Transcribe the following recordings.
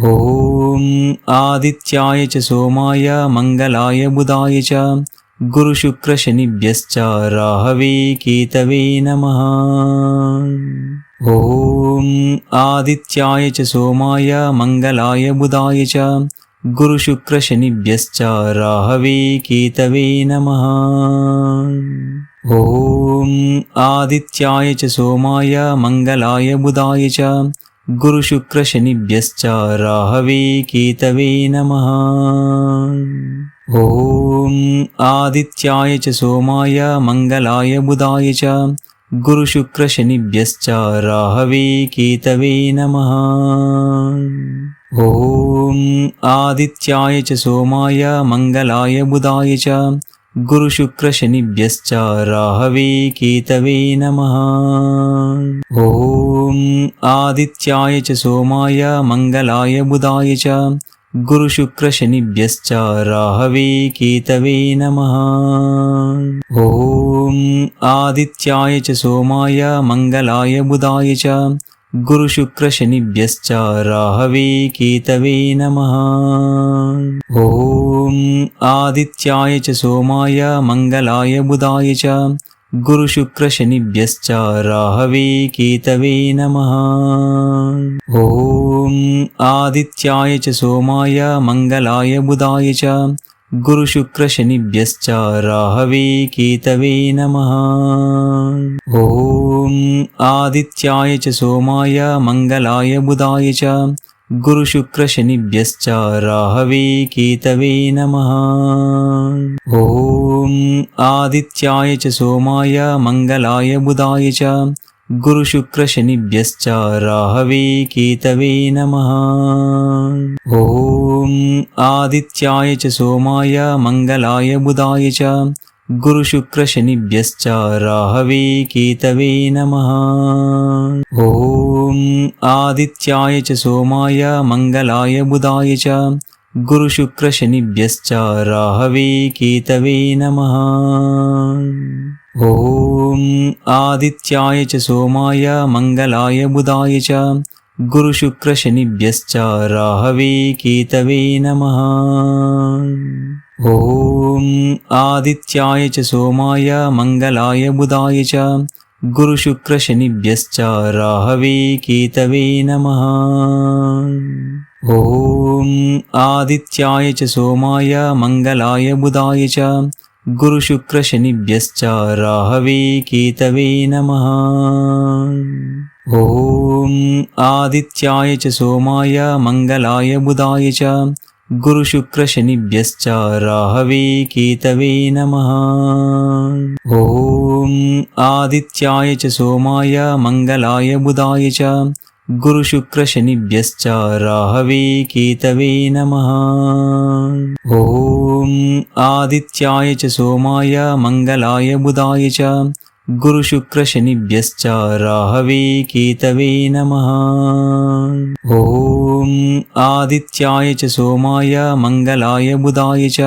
ॐ आदित्याय च सोमाय मङ्गलाय बुधाय च गुरुशुक्रशनिभ्यश्च राहवे केतवे नमः। ॐ आदित्याय च सोमाय मङ्गलाय बुधाय च गुरुशुक्रशनिभ्यश्च राहवे केतवे नमः। ॐ आदित्याय च सोमाय मङ्गलाय बुधाय च गुरुशुक्रशनिभ्यश्च राहवे केतवे नमः। ॐ आदित्याय च सोमाय मङ्गलाय बुधाय च गुरुशुक्रशनिभ्यश्च राहवे केतवे नमः। ॐ आदित्याय च सोमाय मङ्गलाय बुधाय च गुरुशुक्रशनिभ्यश्च राहवे केतवे नमः। ॐ आदित्याय च सोमाय मङ्गलाय बुधाय च गुरुशुक्रशनिभ्यश्च राहवे केतवे नमः। ॐ आदित्याय च सोमाय मङ्गलाय बुधाय च गुरुशुक्रशनिभ्यश्च राहवे केतवे नमः। ॐ आदित्याय च सोमाय मङ्गलाय बुधाय च गुरुशुक्रशनिभ्यश्च राहवे केतवे नमः। ॐ आदित्याय च सोमाय मङ्गलाय बुधाय च गुरुशुक्रशनिभ्यश्च राहवे केतवे नमः। ॐ आदित्याय च सोमाय मङ्गलाय बुधाय च गुरुशुक्रशनिभ्यश्च राहवे केतवे नमः। ॐ आदित्याय च सोमाय मङ्गलाय बुधाय च गुरुशुक्रशनिभ्यश्च राहवे केतवे नमः। ॐ आदित्याय च सोमाय मङ्गलाय बुधाय च गुरुशुक्रशनिभ्यश्च राहवे केतवे नमः। ॐ आदित्याय च सोमाय मङ्गलाय बुधाय च गुरुशुक्रशनिभ्यश्च राहवे केतवे नमः। ॐ आदित्याय च सोमाय मङ्गलाय बुधाय च गुरुशुक्रशनिभ्यश्च राहवे केतवे नमः। ॐ आदित्याय च सोमाय मङ्गलाय बुधाय च गुरुशुक्रशनिभ्यश्च राहवे केतवे नमः। ॐ आदित्याय च सोमाय मङ्गलाय बुधाय च गुरुशुक्रशनिभ्यश्च राहवे केतवे नमः। ॐ आदित्याय च सोमाय मङ्गलाय बुधाय च गुरुशुक्रशनिभ्यश्च राहवे केतवे नमः। ॐ आदित्याय च सोमाय मङ्गलाय बुधाय च गुरुशुक्रशनिभ्यश्च राहवे केतवे नमः। ॐ आदित्याय च सोमाय मङ्गलाय बुधाय च गुरुशुक्रशनिभ्यश्च राहवे केतवे नमः। ॐ आदित्याय च सोमाय मङ्गलाय बुधाय च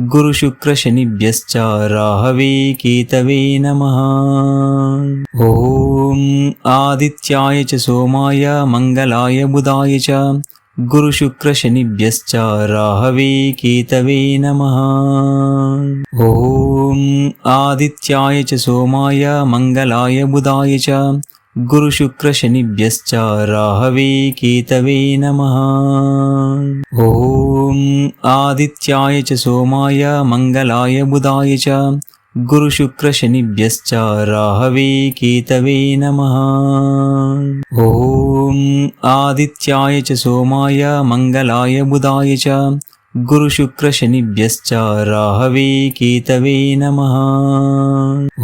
गुरुशुक्रशनिभ्यश्च राहवे केतवे नमः। ॐ आदित्याय च सोमाय मङ्गलाय बुधाय च गुरुशुक्रशनिभ्यश्च राहवे केतवे नमः। ॐ आदित्याय च सोमाय मङ्गलाय बुधाय च गुरुशुक्रशनिभ्यश्च राहवे केतवे नमः। ॐ आदित्याय च सोमाय मङ्गलाय बुधाय च गुरुशुक्रशनिभ्यश्च राहवे केतवे नमः। ॐ आदित्याय च सोमाय मङ्गलाय बुधाय च गुरुशुक्रशनिभ्यश्च राहवे केतवे नमः।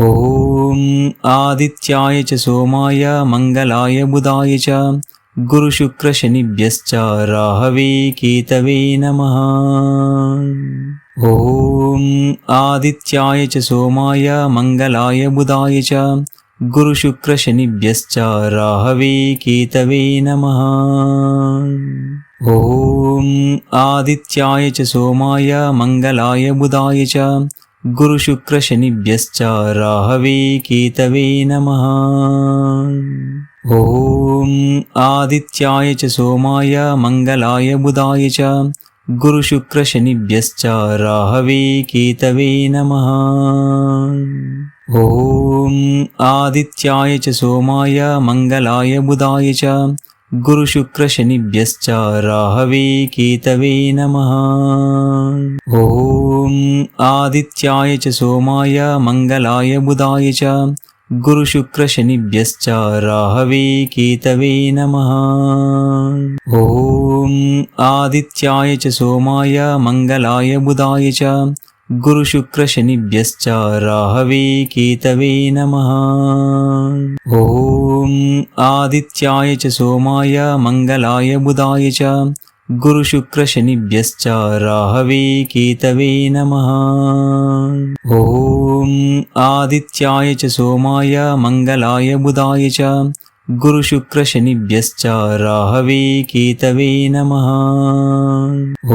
ॐ आदित्याय च सोमाय मङ्गलाय बुधाय च गुरुशुक्रशनिभ्यश्च राहवे केतवे नमः। ॐ आदित्याय च सोमाय मङ्गलाय बुधाय च गुरुशुक्रशनिभ्यश्च राहवे केतवे नमः। ॐ आदित्याय च सोमाय मङ्गलाय बुधाय च गुरुशुक्रशनिभ्यश्च राहवे केतवे नमः। ॐ आदित्याय च सोमाय मङ्गलाय बुधाय च गुरुशुक्रशनिभ्यश्च राहवे केतवे नमः। ॐ आदित्याय च सोमाय मङ्गलाय बुधाय च गुरुशुक्रशनिभ्यश्च राहवे केतवे नमः। ॐ आदित्याय च सोमाय मङ्गलाय बुधाय च गुरुशुक्रशनिभ्यश्च राहवे केतवे नमः। ॐ आदित्याय च सोमाय मङ्गलाय बुधाय च गुरुशुक्रशनिभ्यश्च राहवे केतवे नमः। ॐ आदित्याय च सोमाय मङ्गलाय बुधाय च गुरुशुक्रशनिभ्यश्च राहवे केतवे नमः। ॐ आदित्याय च सोमाय मङ्गलाय बुधाय च गुरुशुक्रशनिभ्यश्च राहवे केतवे नमः।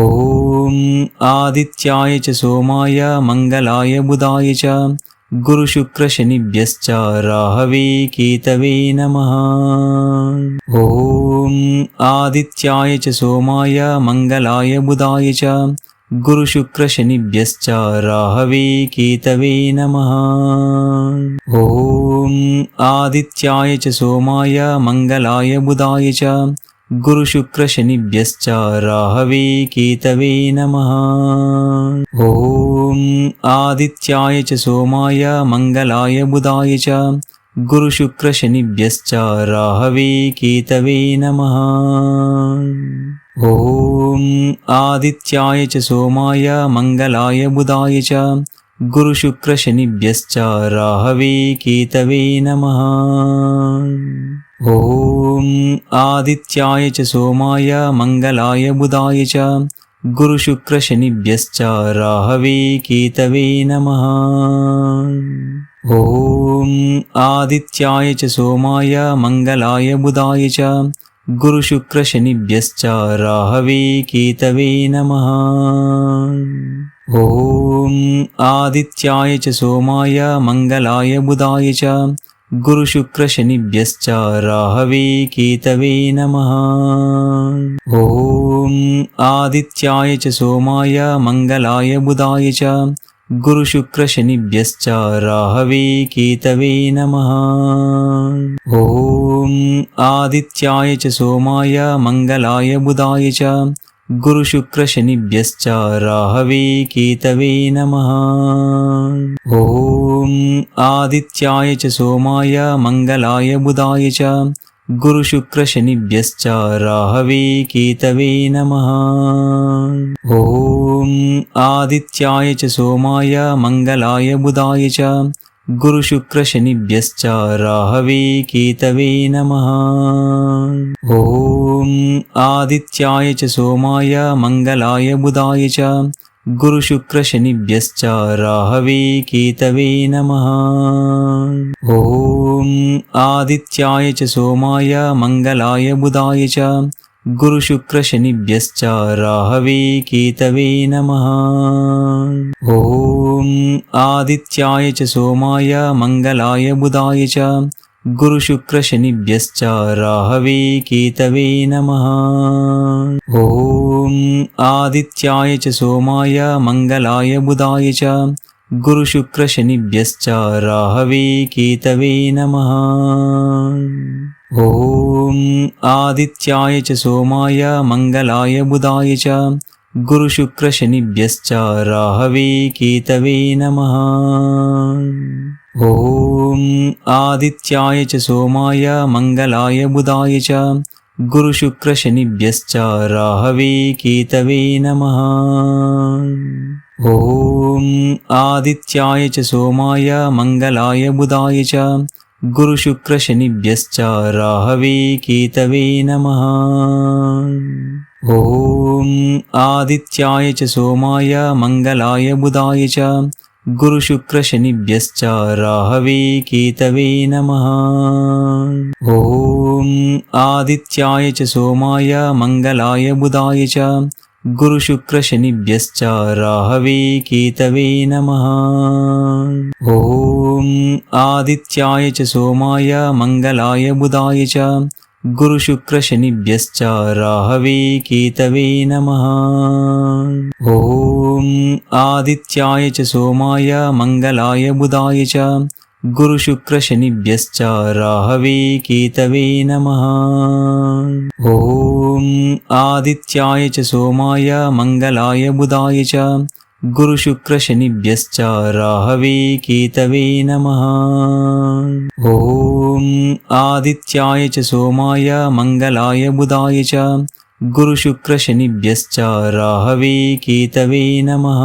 ॐ आदित्याय च सोमाय मङ्गलाय बुधाय च गुरुशुक्रशनिभ्यश्च राहवे केतवे नमः। ॐ आदित्याय च सोमाय मङ्गलाय बुधाय च गुरुशुक्रशनिभ्यश्च राहवे केतवे नमः। ॐ आदित्याय च सोमाय मङ्गलाय बुधाय च गुरुशुक्रशनिभ्यश्च राहवे केतवे नमः। ॐ आदित्याय च सोमाय मङ्गलाय बुधाय च गुरुशुक्रशनिभ्यश्च राहवे केतवे नमः। ॐ आदित्याय च सोमाय मङ्गलाय बुधाय च गुरुशुक्रशनिभ्यश्च राहवे केतवे नमः। ॐ आदित्याय च सोमाय मङ्गलाय बुधाय च गुरुशुक्रशनिभ्यश्च राहवे केतवे नमः। ॐ आदित्याय च सोमाय मङ्गलाय बुधाय च गुरुशुक्रशनिभ्यश्च राहवे केतवे नमः। ॐ आदित्याय च सोमाय मङ्गलाय बुधाय च गुरुशुक्रशनिभ्यश्च राहवे केतवे नमः। ॐ आदित्याय च सोमाय मङ्गलाय बुधाय च गुरुशुक्रशनिभ्यश्च राहवे केतवे नमः। ॐ आदित्याय च सोमाय मङ्गलाय बुधाय च गुरुशुक्रशनिभ्यश्च राहवे केतवे नमः। ॐ आदित्याय च सोमाय मङ्गलाय बुधाय च गुरुशुक्रशनिभ्यश्च राहवे केतवे नमः। ॐ आदित्याय च सोमाय मङ्गलाय बुधाय च गुरुशुक्रशनिभ्यश्च राहवे केतवे नमः। ॐ आदित्याय च सोमाय मङ्गलाय बुधाय च गुरुशुक्रशनिभ्यश्च राहवे केतवे नमः। ॐ आदित्याय च सोमाय मङ्गलाय बुधाय च गुरुशुक्रशनिभ्यश्च राहवे केतवे नमः। ॐ आदित्याय च सोमाय मङ्गलाय बुधाय च गुरुशुक्रशनिभ्यश्च राहवे केतवे नमः। ॐ आदित्याय च सोमाय मङ्गलाय बुधाय च गुरुशुक्रशनिभ्यश्च राहवे केतवे नमः। ॐ आदित्याय च सोमाय मङ्गलाय बुधाय च गुरुशुक्रशनिभ्यश्च राहवे केतवे नमः। ॐ आदित्याय च सोमाय मङ्गलाय बुधाय च गुरुशुक्रशनिभ्यश्च राहवे केतवे नमः। ॐ आदित्याय च सोमाय मङ्गलाय बुधाय च गुरुशुक्रशनिभ्यश्च राहवे केतवे नमः। ॐ आदित्याय च सोमाय मङ्गलाय बुधाय च गुरुशुक्रशनिभ्यश्च राहवे केतवे नमः। ॐ आदित्याय च सोमाय मङ्गलाय बुधाय च गुरुशुक्रशनिभ्यश्च राहवे केतवे नमः। ॐ आदित्याय च सोमाय मंगलाय बुधाय च गुरुशुक्रशनिभ्यश्च राहवे केतवे नमः। ॐ आदित्याय च सोमाय मंगलाय बुधाय च गुरुशुक्रशनिभ्यश्च राहवे केतवे नमः। ॐ आदित्याय च सोमाय मंगलाय बुधाय च गुरुशुक्रशनिभ्यश्च राहवे केतवे नमः। ॐ आदित्याय च सोमाय मंगलाय बुधाय च गुरुशुक्रशनिभ्यश्च राहवे केतवे नमः।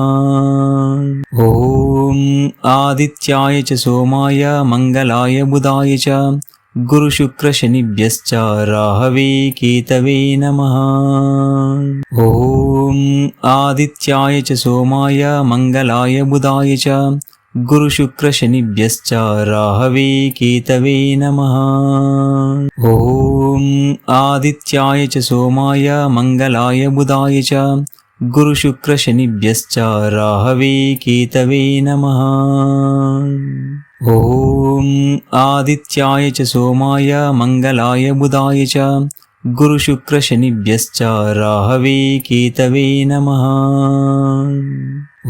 ॐ आदित्याय च सोमाय मंगलाय बुधाय च गुरुशुक्रशनिभ्यश्च राहवे केतवे नमः। ॐ आदित्याय च सोमाय मंगलाय बुधाय च गुरुशुक्रशनिभ्यश्च राहवे केतवे नमः। ॐ आदित्याय च सोमाय मंगलाय बुधाय च गुरुशुक्रशनिभ्यश्च राहवे केतवे नमः। ॐ आदित्याय च सोमाय मंगलाय बुधाय च गुरुशुक्रशनिभ्यश्च राहवे केतवे नमः।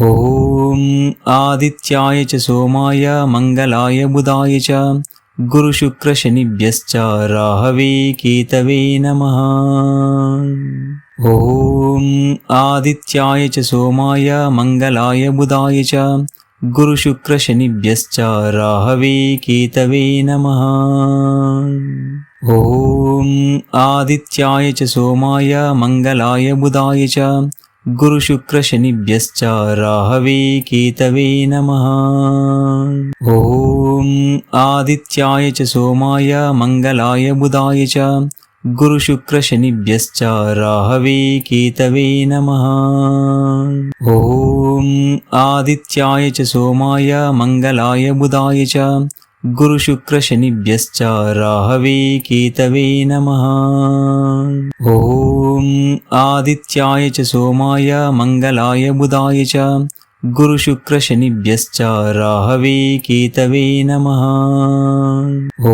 ॐ आदित्याय च सोमाय मंगलाय बुधाय च गुरुशुक्रशनिभ्यश्च राहवे केतवे नमः। ॐ आदित्याय च सोमाय मंगलाय बुधाय च गुरुशुक्रशनिभ्यश्च राहवे केतवे नमः। ॐ आदित्याय च सोमाय मंगलाय बुधाय च गुरुशुक्रशनिभ्यश्च राहवे केतवे नमः। ॐ आदित्याय च सोमाय मंगलाय बुधाय च गुरुशुक्रशनिभ्यश्च राहवे केतवे नमः। ॐ आदित्याय च सोमाय मंगलाय बुधाय च गुरुशुक्रशनिभ्यश्च राहवे केतवे नमः। ॐ आदित्याय च सोमाय मंगलाय बुधाय च गुरुशुक्रशनिभ्यश्च राहवे केतवे नमः।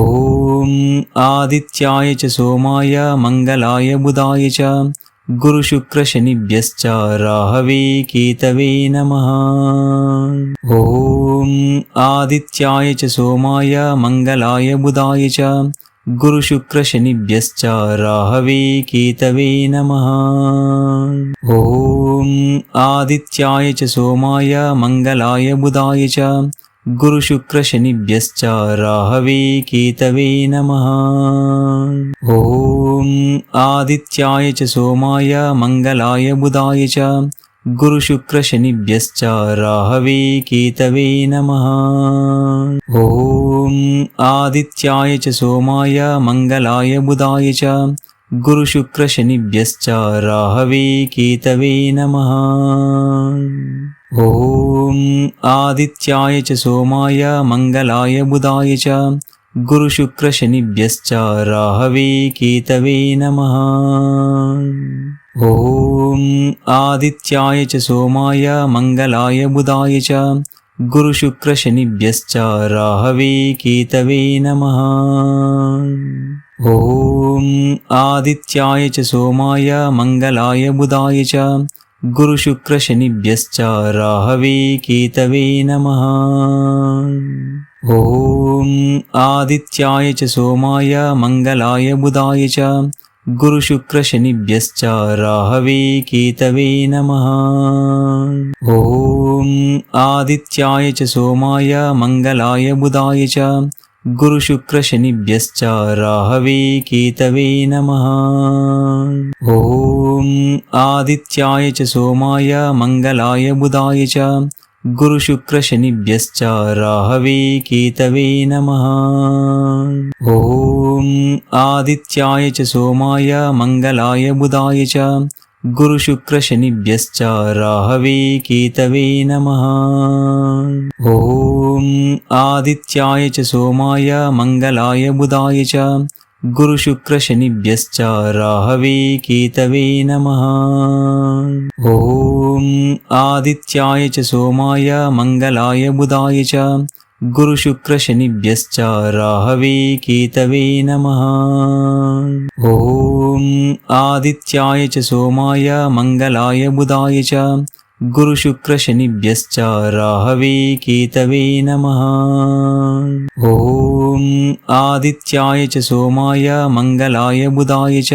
ॐ आदित्याय च सोमाय मंगलाय बुधाय च गुरुशुक्रशनिभ्यश्च राहवे केतवे नमः। ॐ आदित्याय च सोमाय मंगलाय बुधाय च गुरुशुक्रशनिभ्यश्च राहवे केतवे नमः। ॐ आदित्याय च सोमाय मंगलाय बुधाय च गुरुशुक्रशनिभ्यश्च राहवे केतवे नमः। ॐ आदित्याय च सोमाय मंगलाय बुधाय च गुरुशुक्रशनिभ्यश्च राहवे केतवे नमः। ॐ आदित्याय च सोमाय मंगलाय बुधाय च गुरुशुक्रशनिभ्यश्च राहवे केतवे नमः। ॐ आदित्याय च सोमाय मंगलाय बुधाय च गुरुशुक्रशनिभ्यश्च राहवे केतवे नमः। ॐ आदित्याय च सोमाय मंगलाय बुधाय च गुरुशुक्रशनिभ्यश्च राहवे केतवे नमः। ॐ आदित्याय च सोमाय मंगलाय बुधाय च गुरुशुक्रशनिभ्यश्च राहवे केतवे नमः। ॐ आदित्याय च सोमाय मंगलाय बुधाय च गुरुशुक्रशनिभ्यश्च राहवे केतवे नमः। ॐ आदित्याय च सोमाय मंगलाय बुधाय च गुरुशुक्रशनिभ्यश्च राहवे केतवे नमः। ॐ आदित्याय च सोमाय मंगलाय बुधाय च गुरुशुक्रशनिभ्यश्च राहवे केतवे नमः। ॐ आदित्याय च सोमाय मंगलाय बुधाय च गुरुशुक्रशनिभ्यश्च राहवे केतवे नमः। ॐ आदित्याय च सोमाय मंगलाय बुधाय च गुरुशुक्रशनिभ्यश्च राहवे केतवे नमः। ॐ आदित्याय च सोमाय मंगलाय बुधाय च गुरुशुक्रशनिभ्यश्च राहवे केतवे नमः। ॐ आदित्याय च सोमाय मंगलाय बुधाय च गुरुशुक्रशनिभ्यश्च राहवे केतवे नमः। ॐ आदित्याय च सोमाय मंगलाय बुधाय च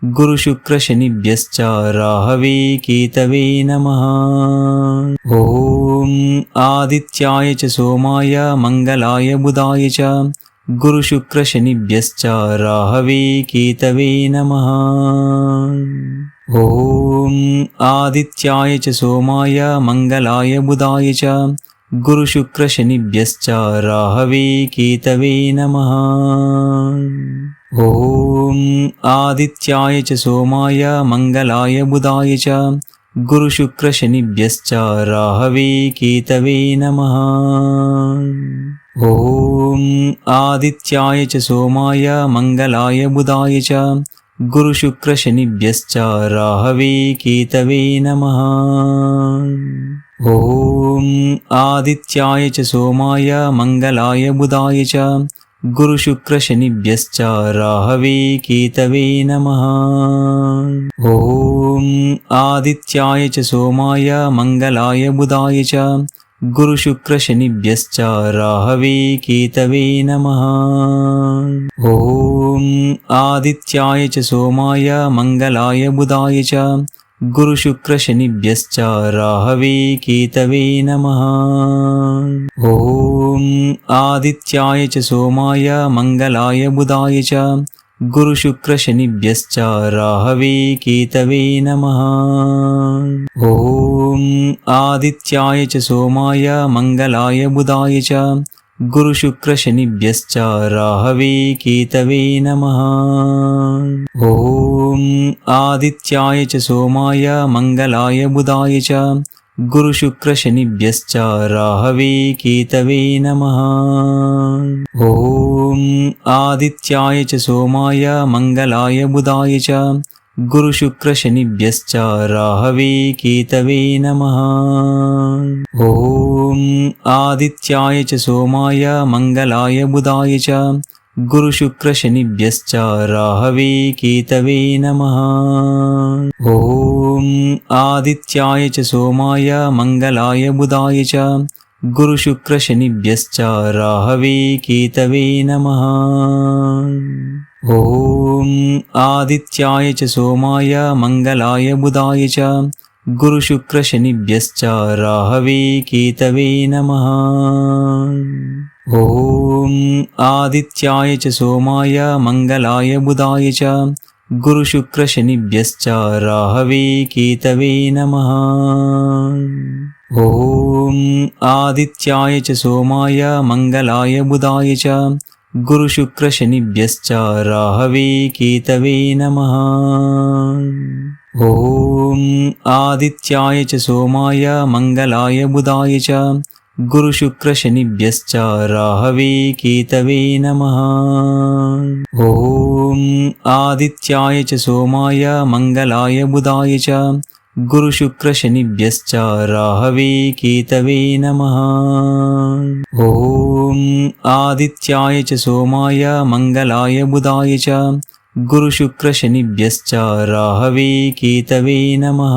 गुरुशुक्रशनिभ्यश्च राहवे केतवे नमः। ॐ आदित्याय च सोमाय मंगलाय बुधाय च गुरुशुक्रशनिभ्यश्च राहवे केतवे नमः। ॐ आदित्याय च सोमाय मंगलाय बुधाय च गुरुशुक्रशनिभ्यश्च राहवे केतवे नमः। ॐ आदित्याय च सोमाय मंगलाय बुधाय च गुरुशुक्रशनिभ्यश्च राहवे केतवे नमः। ॐ आदित्याय च सोमाय मंगलाय बुधाय च गुरुशुक्रशनिभ्यश्च राहवे केतवे नमः। ॐ आदित्याय च सोमाय मंगलाय बुधाय च गुरुशुक्रशनिभ्यश्च राहवे केतवे नमः। ॐ आदित्याय च सोमाय मंगलाय बुधाय च गुरुशुक्रशनिभ्यश्च राहवे केतवे नमः। ॐ आदित्याय च सोमाय मंगलाय बुधाय च गुरुशुक्रशनिभ्यश्च राहवे केतवे नमः। ॐ आदित्याय च सोमाय मंगलाय बुधाय च गुरुशुक्रशनिभ्यश्च राहवे केतवे नमः। ॐ आदित्याय च सोमाय मंगलाय बुधाय च गुरुशुक्रशनिभ्यश्च राहवे केतवे नमः। ॐ आदित्याय च सोमाय मंगलाय बुधाय च गुरुशुक्रशनिभ्यश्च राहवे केतवे नमः। ॐ आदित्याय च सोमाय मंगलाय बुधाय च गुरुशुक्रशनिभ्यश्च राहवे केतवे नमः। ॐ आदित्याय च सोमाय मंगलाय बुधाय च गुरुशुक्रशनिभ्यश्च राहवे केतवे नमः। ॐ आदित्याय च सोमाय मंगलाय बुधाय च गुरुशुक्रशनिभ्यश्च राहवे केतवे नमः। ॐ आदित्याय च सोमाय मंगलाय बुधाय च गुरुशुक्रशनिभ्यश्च राहवे केतवे नमः। ॐ आदित्याय च सोमाय मंगलाय बुधाय च गुरुशुक्रशनिभ्यश्च राहवे केतवे नमः। ॐ आदित्याय च सोमाय मंगलाय बुधाय च गुरुशुक्रशनिभ्यश्च राहवे केतवे नमः। ॐ आदित्याय च सोमाय मंगलाय बुधाय च गुरुशुक्रशनिभ्यश्च राहवे केतवे नमः। ॐ आदित्याय च सोमाय मंगलाय बुधाय च गुरुशुक्रशनिभ्यश्च राहवे केतवे नमः। ॐ आदित्याय च सोमाय मंगलाय बुधाय च गुरुशुक्रशनिभ्यश्च राहवे केतवे नमः।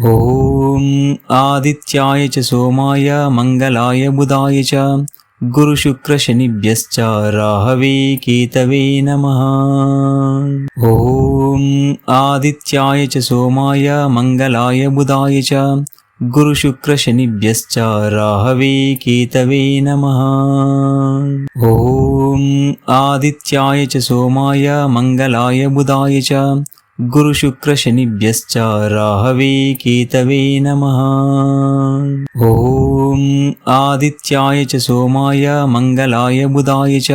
ॐ आदित्याय च सोमाय मंगलाय बुधाय च गुरुशुक्रशनिभ्यश्च राहवे केतवे नमः। ॐ आदित्याय च सोमाय मंगलाय बुधाय च गुरुशुक्रशनिभ्यश्च राहवे केतवे नमः। ॐ आदित्याय च सोमाय मंगलाय बुधाय च गुरुशुक्रशनिभ्यश्च राहवे केतवे नमः। ॐ आदित्याय च सोमाय मंगलाय बुधाय च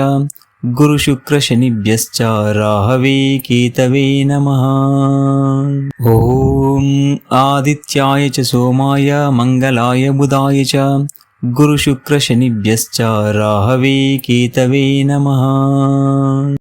गुरुशुक्रशनिभ्यश्च राहवे केतवे नमः। ॐ आदित्याय च सोमाय मंगलाय बुधाय च गुरुशुक्रशनिभ्यश्च राहवे केतवे नमः।